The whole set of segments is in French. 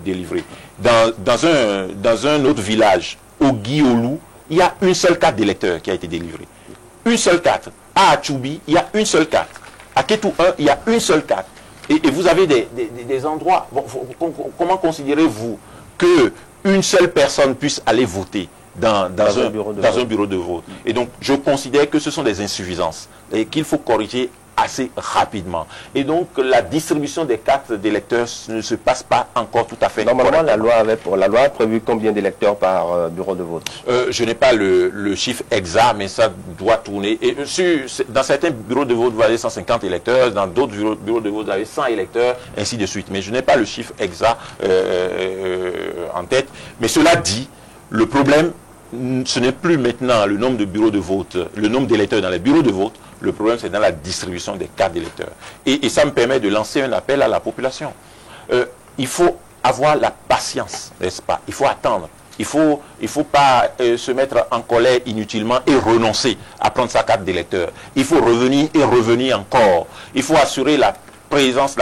délivrée. Dans un autre village, au Guiolou, il y a une seule carte d'électeur qui a été délivrée. Une seule carte. À Achoubi, il y a une seule carte. À Ketou 1, il y a une seule carte. Et vous avez des endroits... Bon, comment considérez-vous qu'une seule personne puisse aller voter dans un bureau de vote? Et donc, je considère que ce sont des insuffisances et qu'il faut corriger assez rapidement. Et donc, la distribution des cartes d'électeurs ne se passe pas encore tout à fait normalement, la loi a prévu combien d'électeurs par bureau de vote? Je n'ai pas le chiffre exact, mais ça doit tourner. Et dans certains bureaux de vote, vous avez 150 électeurs, dans d'autres bureaux de vote, vous avez 100 électeurs, ainsi de suite. Mais je n'ai pas le chiffre exact en tête. Mais cela dit, le problème, ce n'est plus maintenant le nombre de bureaux de vote, le nombre d'électeurs dans les bureaux de vote. Le problème, c'est dans la distribution des cartes d'électeurs. Et ça me permet de lancer un appel à la population. Il faut avoir la patience, n'est-ce pas? Il faut attendre. Il faut pas se mettre en colère inutilement et renoncer à prendre sa carte d'électeur. Il faut revenir et revenir encore. Il faut assurer la présence,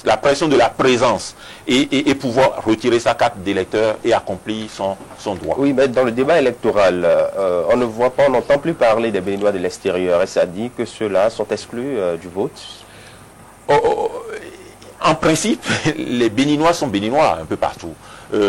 la pression de la présence et pouvoir retirer sa carte d'électeur et accomplir son droit. Oui, mais dans le débat électoral, on ne voit pas, on n'entend plus parler des Béninois de l'extérieur et ça dit que ceux-là sont exclus du vote. En principe, les Béninois sont Béninois un peu partout. Il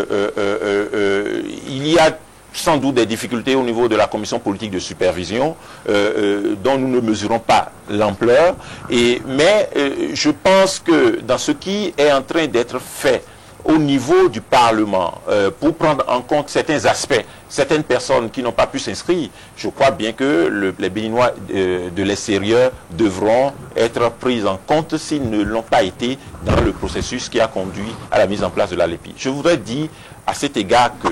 y a sans doute des difficultés au niveau de la commission politique de supervision dont nous ne mesurons pas l'ampleur. Mais je pense que dans ce qui est en train d'être fait au niveau du Parlement pour prendre en compte certains aspects, certaines personnes qui n'ont pas pu s'inscrire, je crois bien que les Béninois de l'extérieur devront être pris en compte s'ils ne l'ont pas été dans le processus qui a conduit à la mise en place de la LEPI. Je voudrais dire à cet égard que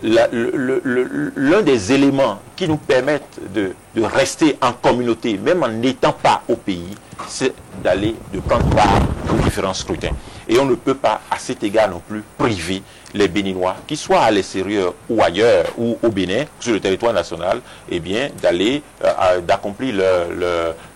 l'un des éléments qui nous permettent de rester en communauté, même en n'étant pas au pays, c'est de prendre part aux différents scrutins. Et on ne peut pas, à cet égard non plus, priver les Béninois, qu'ils soient à l'extérieur ou ailleurs, ou au Bénin, sur le territoire national, eh bien, d'accomplir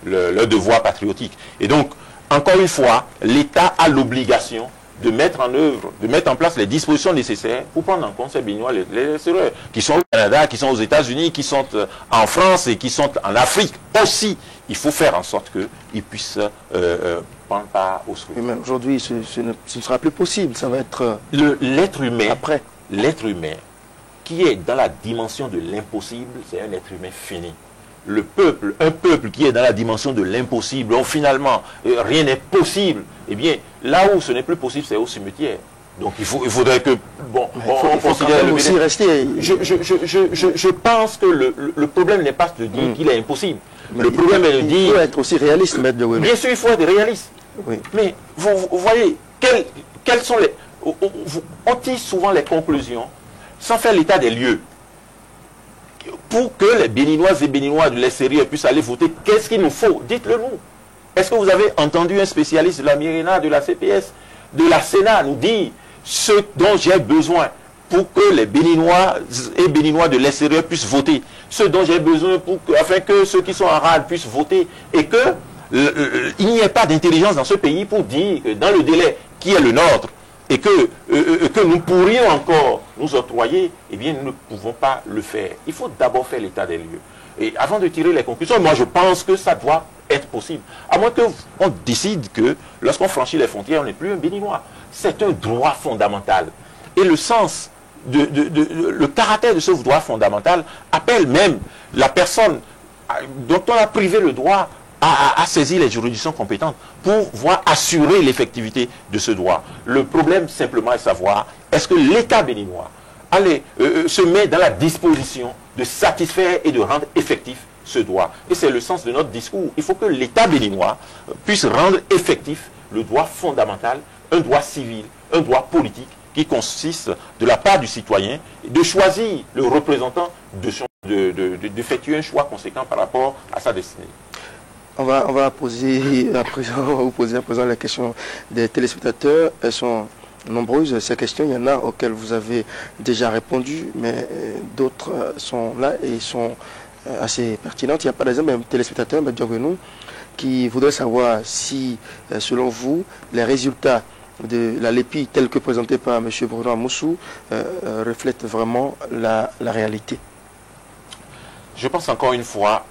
leur devoir patriotique. Et donc, encore une fois, l'État a l'obligation de mettre en œuvre, de mettre en place les dispositions nécessaires pour prendre en compte ces Béninois, les extérieurs, qui sont au Canada, qui sont aux États-Unis, qui sont en France et qui sont en Afrique aussi. Il faut faire en sorte qu'ils puissent prendre part au scrutin. Mais aujourd'hui, ce ne sera plus possible, ça va être l'être humain, après. L'être humain qui est dans la dimension de l'impossible, c'est un être humain fini. Le peuple, un peuple qui est dans la dimension de l'impossible, où finalement rien n'est possible, eh bien, là où ce n'est plus possible, c'est au cimetière. Donc il faudrait que, bon, on considère aussi rester. Je pense que le problème n'est pas de dire qu'il est impossible. Mais le problème est de dire... Il faut être aussi réaliste, Maître Diawénou. Bien sûr, il faut être réaliste. Oui. Mais vous voyez, quelles sont les... On tire souvent les conclusions sans faire l'état des lieux. Pour que les Béninoises et Béninois de l'extérieur puissent aller voter, qu'est-ce qu'il nous faut? Dites-le nous. Est-ce que vous avez entendu un spécialiste de la Myrina, de la CPS, de la Sénat nous dire ce dont j'ai besoin pour que les Béninois et Béninois de l'extérieur puissent voter, ce dont j'ai besoin afin que ceux qui sont en rade puissent voter et que il n'y ait pas d'intelligence dans ce pays pour dire que dans le délai qui est le nôtre et que nous pourrions encore nous octroyer, eh bien nous ne pouvons pas le faire. Il faut d'abord faire l'état des lieux. Et avant de tirer les conclusions, moi je pense que ça doit être possible. À moins qu'on décide que lorsqu'on franchit les frontières, on n'est plus un Béninois. C'est un droit fondamental. Et le sens, le caractère de ce droit fondamental appelle même la personne dont on a privé le droit à saisir les juridictions compétentes pour voir assurer l'effectivité de ce droit. Le problème simplement est de savoir, est-ce que l'État béninois se met dans la disposition de satisfaire et de rendre effectif ce droit. Et c'est le sens de notre discours. Il faut que l'État béninois puisse rendre effectif le droit fondamental, un droit civil, un droit politique qui consiste de la part du citoyen de choisir le représentant d'effectuer un choix conséquent par rapport à sa destinée. On va vous poser à présent la question des téléspectateurs. Elles sont nombreuses, ces questions. Il y en a auxquelles vous avez déjà répondu, mais d'autres sont là et sont assez pertinentes. Il y a par exemple un téléspectateur, M. Diawénou, qui voudrait savoir si, selon vous, les résultats de la LEPI telle que présentée par M. Bruno Amoussou reflète vraiment la réalité? Je pense encore une fois,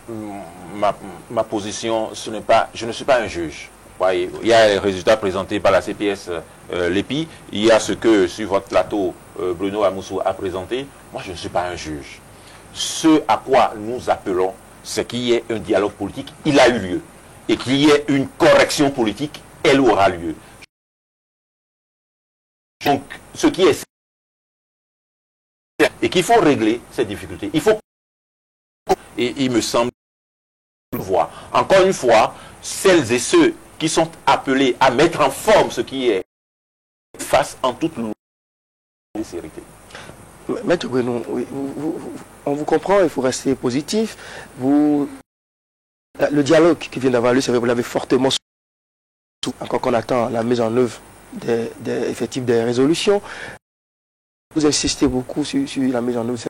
ma position, je ne suis pas un juge. Voyez, il y a les résultats présentés par la CPS LEPI, il y a ce que sur votre plateau Bruno Amoussou a présenté. Moi, je ne suis pas un juge. Ce à quoi nous appelons, c'est qu'il y ait un dialogue politique, il a eu lieu. Et qu'il y ait une correction politique, elle aura lieu. Donc, ce qui est... Et qu'il faut régler ces difficultés. Il faut... Et il me semble voir. Encore une fois, celles et ceux qui sont appelés à mettre en forme ce qui est face en toute sincérité. Maître Bruno, on vous comprend, il faut rester positif. Le dialogue qui vient d'avoir lieu, c'est vrai, vous l'avez fortement soutenu, encore qu'on attend la mise en œuvre effective des résolutions. Vous insistez beaucoup sur la mise en œuvre.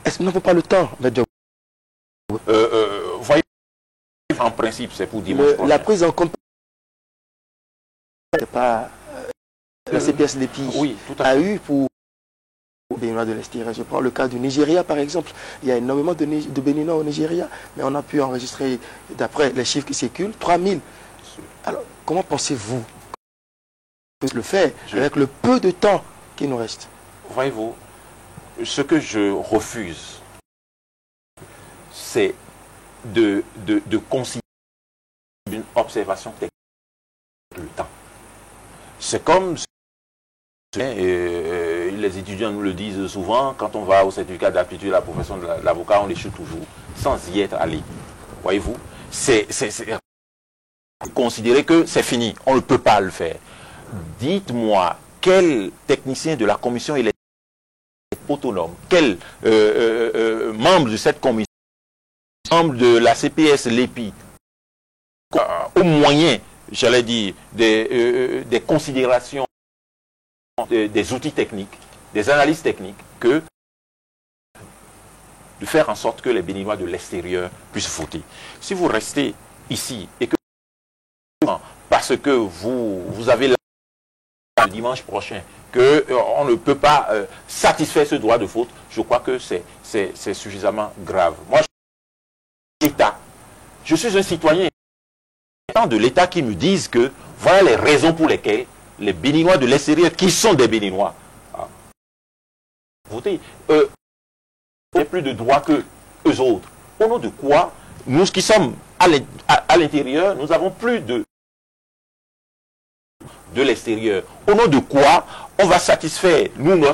Est-ce qu'on n'a pas le temps, Maître voyez, en principe, c'est pour dimanche prochain. La prise en compte, c'est pas la CPS LEPI oui, tout à fait. a eu pour Béninois de l'extérieur. Je prends le cas du Nigeria, par exemple. Il y a énormément de Béninois au Nigeria, mais on a pu enregistrer, d'après les chiffres qui circulent, 3000. Alors, comment pensez-vous le faire avec le peu de temps qui nous reste? Voyez-vous, ce que je refuse, c'est de considérer une observation technique le temps. C'est comme les étudiants nous le disent souvent, quand on va au certificat d'aptitude à la profession de l'avocat, on l'échoue toujours, sans y être allé. Voyez-vous, c'est considérer que c'est fini, on ne peut pas le faire. Dites-moi, quel technicien de la commission électorale autonome, quel membre de cette commission, membre de la CPS LEPI, au moyen, j'allais dire, des considérations, des outils techniques, des analyses techniques, que de faire en sorte que les Béninois de l'extérieur puissent voter. Si vous restez ici et que parce que vous avez le dimanche prochain qu'on ne peut pas satisfaire ce droit de vote, je crois que c'est suffisamment grave. Moi, l'État, je suis un citoyen de l'État qui me disent que voilà les raisons pour lesquelles les Béninois de l'extérieur, qui sont des Béninois, voter. Ont plus de droits que eux autres. Au nom de quoi, nous qui sommes à l'intérieur, nous avons plus de l'extérieur. Au nom de quoi on va satisfaire, nous, nos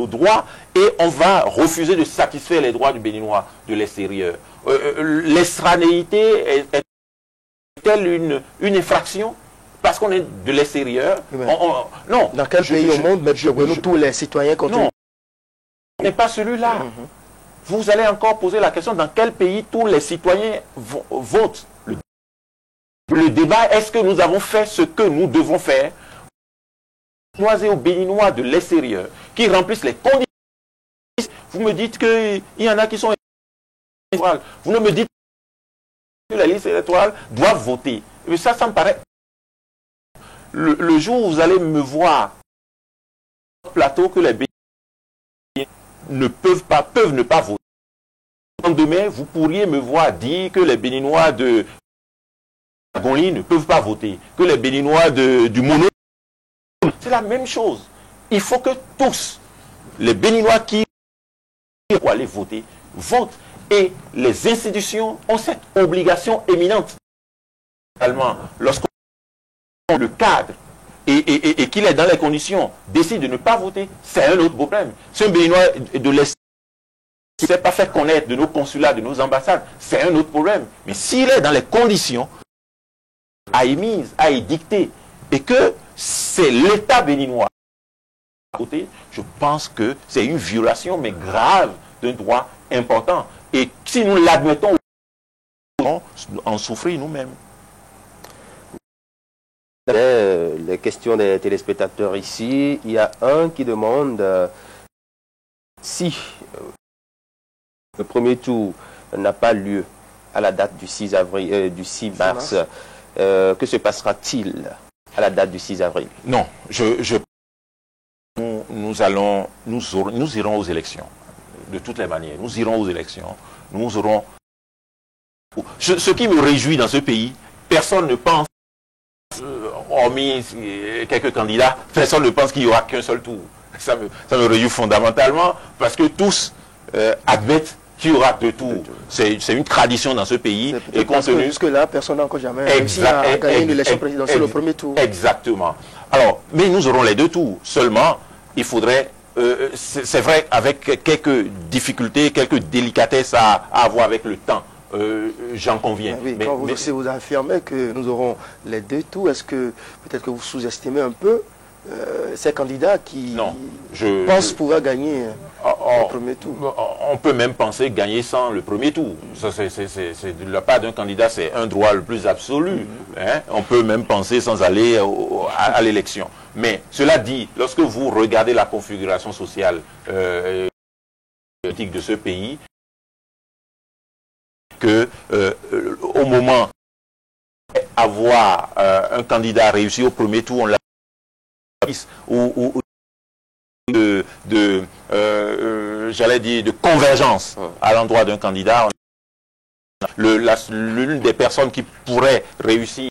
droits, et on va refuser de satisfaire les droits du Béninois de l'extérieur. L'extranéité est-elle une infraction parce qu'on est de l'extérieur? Non. Dans quel pays au monde, tous les citoyens continuent? Non, ce n'est pas celui-là. Vous allez encore poser la question, dans quel pays tous les citoyens votent? Le débat, est-ce que nous avons fait ce que nous devons faire aux Béninois de l'extérieur qui remplissent les conditions? Vous me dites qu'il y en a qui sont électorales. Vous ne me dites que les listes électorales doivent voter. Mais ça me paraît... Le jour où vous allez me voir sur le plateau que les Béninois peuvent ne pas voter. Demain, vous pourriez me voir dire que les Béninois de Gonli ne peuvent pas voter, que les Béninois du Mono, c'est la même chose. Il faut que tous les Béninois qui vont aller voter, votent. Et les institutions ont cette obligation éminente. Lorsqu'on le cadre et qu'il est dans les conditions, décide de ne pas voter, c'est un autre problème. Si un Béninois de l'Est ne s'est pas fait connaître de nos consulats, de nos ambassades, c'est un autre problème. Mais s'il est dans les conditions à émise, à édicter, et que c'est l'État béninois à côté, je pense que c'est une violation, mais grave, d'un droit important. Et si nous l'admettons, on en souffrir nous-mêmes. Les questions des téléspectateurs ici, il y a un qui demande si le premier tour n'a pas lieu à la date du 6 mars, Que se passera-t-il à la date du 6 avril? Non, nous irons aux élections. De toutes les manières, nous irons aux élections. Nous aurons... Ce qui me réjouit dans ce pays, personne ne pense, hormis quelques candidats, personne ne pense qu'il n'y aura qu'un seul tour. Ça me réjouit fondamentalement parce que tous admettent qu'il y aura deux tours. C'est une tradition dans ce pays. Et compte tenu... Jusque-là, personne n'a encore jamais réussi à gagner une élection présidentielle au premier tour. Exactement. Alors, mais nous aurons les deux tours. Seulement, il faudrait... c'est vrai, avec quelques difficultés, quelques délicatesses à avoir avec le temps. J'en conviens. Oui, quand vous affirmez que nous aurons les deux tours, est-ce que peut-être que vous sous-estimez un peu ces candidats qui pensent pouvoir gagner le premier tour? On peut même penser gagner sans le premier tour. Ça, c'est de la part d'un candidat, c'est un droit le plus absolu. Hein? On peut même penser sans aller à l'élection. Mais cela dit, lorsque vous regardez la configuration sociale politique de ce pays, que au moment d'avoir un candidat réussi au premier tour, on l'a ou j'allais dire de convergence à l'endroit d'un candidat. L'une des personnes qui pourrait réussir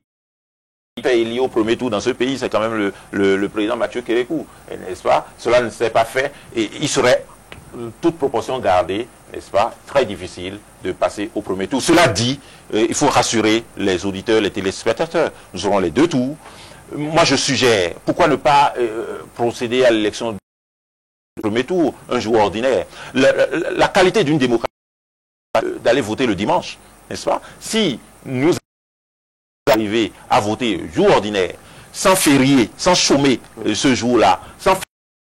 élire au premier tour dans ce pays, c'est quand même le président Mathieu Kérékou, n'est-ce pas? Cela ne s'est pas fait et il serait, toute proportion gardée, n'est-ce pas, très difficile de passer au premier tour. Cela dit, il faut rassurer les auditeurs, les téléspectateurs. Nous aurons les deux tours. Moi, je suggère, pourquoi ne pas procéder à l'élection du premier tour, un jour ordinaire. La qualité d'une démocratie, d'aller voter le dimanche, n'est-ce pas? Si nous arrivons à voter jour ordinaire, sans férier, sans chômer ce jour-là, sans